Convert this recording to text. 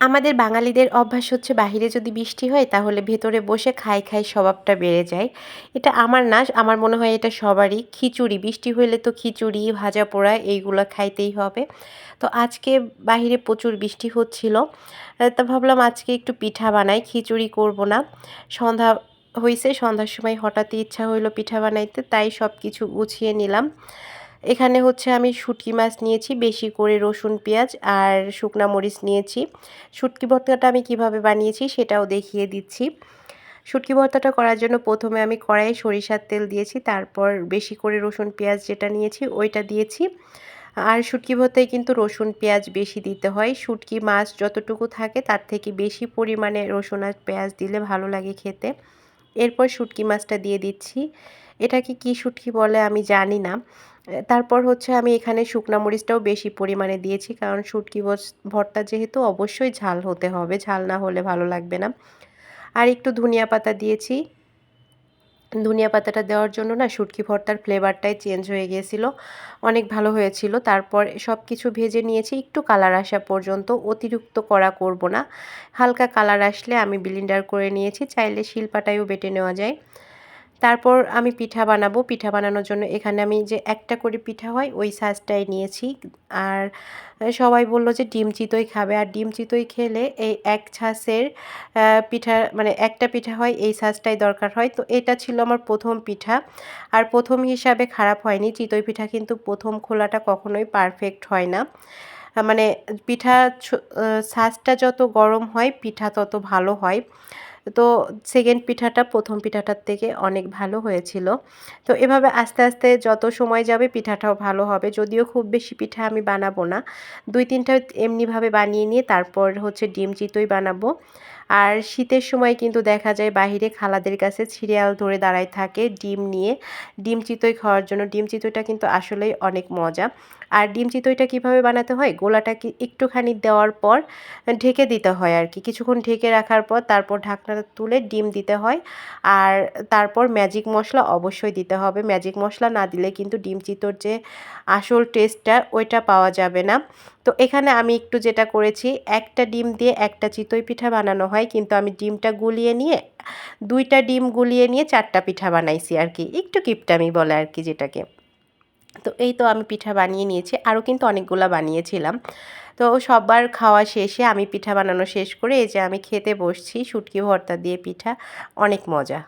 আমাদের বাঙালিদের অভ্যাস হচ্ছে বাহিরে যদি বৃষ্টি হয় তাহলে ভেতরে বসে খাই খাই স্বভাবটা বেড়ে যায়। এটা আমার না, আমার মনে হয় এটা সবারই। খিচুড়ি বৃষ্টি হইলে তো খিচুড়ি, ভাজা পোড়া এইগুলা খাইতেই হবে। তো আজকে বাহিরে প্রচুর বৃষ্টি হচ্ছিল। তো ভাবলাম আজকে একটু পিঠা বানাই, খিচুড়ি করব না। সন্ধ্যা হইছে, সন্ধ্যার সময় হঠাৎই ইচ্ছা হইলো পিঠা বানাইতে, তাই সব কিছু গুছিয়ে নিলাম। এখানে হচ্ছে আমি শুঁটকি মাছ নিয়েছি বেশি করে, রসুন পেঁয়াজ আর শুকনা মরিচ নিয়েছি। শুঁটকি ভর্তাটা আমি কিভাবে বানিয়েছি সেটাও দেখিয়ে দিচ্ছি। শুঁটকি ভর্তাটা করার জন্য প্রথমে আমি কড়াইয়ে সরিষার তেল দিয়েছি, তারপর বেশি করে রসুন পেঁয়াজ যেটা নিয়েছি ওইটা দিয়েছি। আর শুঁটকি ভর্তায় কিন্তু রসুন পেঁয়াজ বেশি দিতে হয়। শুঁটকি মাছ যতটুকু থাকে তার থেকে বেশি পরিমাণে রসুন আর পেঁয়াজ দিলে ভালো লাগে খেতে। এরপর শুঁটকি মাছটা দিয়ে দিচ্ছি। এটাকে কি শুঁটকি বলে আমি জানি না। তারপর হচ্ছে আমি এখানে শুকনা মরিচটাও বেশি পরিমাণে দিয়েছি, কারণ শুঁটকি ভর্তা যেহেতু অবশ্যই ঝাল হতে হবে, ঝাল না হলে ভালো লাগবে না। আর একটু ধনিয়া পাতা দিয়েছি। ধনিয়া পাতাটা দেওয়ার জন্য না শুঁটকি ভর্তার ফ্লেভারটাই চেঞ্জ হয়ে গিয়েছিল, অনেক ভালো হয়েছিল। তারপর সব কিছু ভেজে নিয়েছি একটু কালার আসা পর্যন্ত, অতিরিক্ত কড়া করব না। হালকা কালার আসলে আমি ব্লেন্ডার করে নিয়েছি, চাইলে শিলপাটায়ও বেটে নেওয়া যায়। তারপর আমি পিঠা বানাবো। পিঠা বানানোর জন্য এখানে আমি যে একটা করে পিঠা হয় ওই সাইজটাই নিয়েছি। আর সবাই বলল যে ডিম চিতই খাবে, আর ডিম চিতই খেলে এই এক ছাঁচের পিঠা মানে একটা পিঠা হয় এই সাইজটাই দরকার হয়। তো এটা ছিল আমার প্রথম পিঠা, আর প্রথম হিসাবে খারাপ হয়নি। চিতই পিঠা কিন্তু প্রথম খোলাটা কখনোই পারফেক্ট হয় না। মানে পিঠা ছাঁচটা যত গরম হয় পিঠা তত ভালো হয়। তো সেকেন্ড পিঠাটা প্রথম পিঠাটার থেকে অনেক ভালো হয়েছিল। তো এভাবে আস্তে আস্তে যত সময় যাবে পিঠাটাও ভালো হবে। যদিও খুব বেশি পিঠা আমি বানাবো না, ২-৩টা এমনিভাবে বানিয়ে নিয়ে তারপর হচ্ছে ডিম চিতই বানাবো। আর শীতের সময় কিন্তু দেখা যায় বাহিরে খালাদের কাছে সিরিয়াল ধরে দাঁড়ায় থাকে ডিম নিয়ে, ডিম চিতই খাওয়ার জন্য। ডিম চিতইটা কিন্তু আসলেই অনেক মজা। আর ডিম চিতইটা কীভাবে বানাতে হয়, গোলাটাকে একটুখানি দেওয়ার পর ঢেকে দিতে হয় আর কি। কিছুক্ষণ ঢেকে রাখার পর তারপর ঢাকনাটা তুলে ডিম দিতে হয়। আর তারপর ম্যাজিক মশলা অবশ্যই দিতে হবে। ম্যাজিক মশলা না দিলে কিন্তু ডিম চিতোর যে আসল টেস্টটা ওইটা পাওয়া যাবে না। তো এখানে আমি একটু যেটা করেছি, একটা ডিম দিয়ে একটা চিতই পিঠা বানানো হয়, কিন্তু আমি ডিমটা গুলিয়ে নিয়ে ২টা ডিম গুলিয়ে নিয়ে ৪টা পিঠা বানাইছি আর কি। একটু কিপটামি বলে আর কি যেটাকে। তো এই তো আমি পিঠা বানিয়ে নিয়েছি, আরও কিন্তু অনেকগুলা বানিয়েছিলাম। তো সবার খাওয়া শেষে আমি পিঠা বানানো শেষ করে এই যে আমি খেতে বসছি, শুঁটকি ভর্তা দিয়ে পিঠা, অনেক মজা।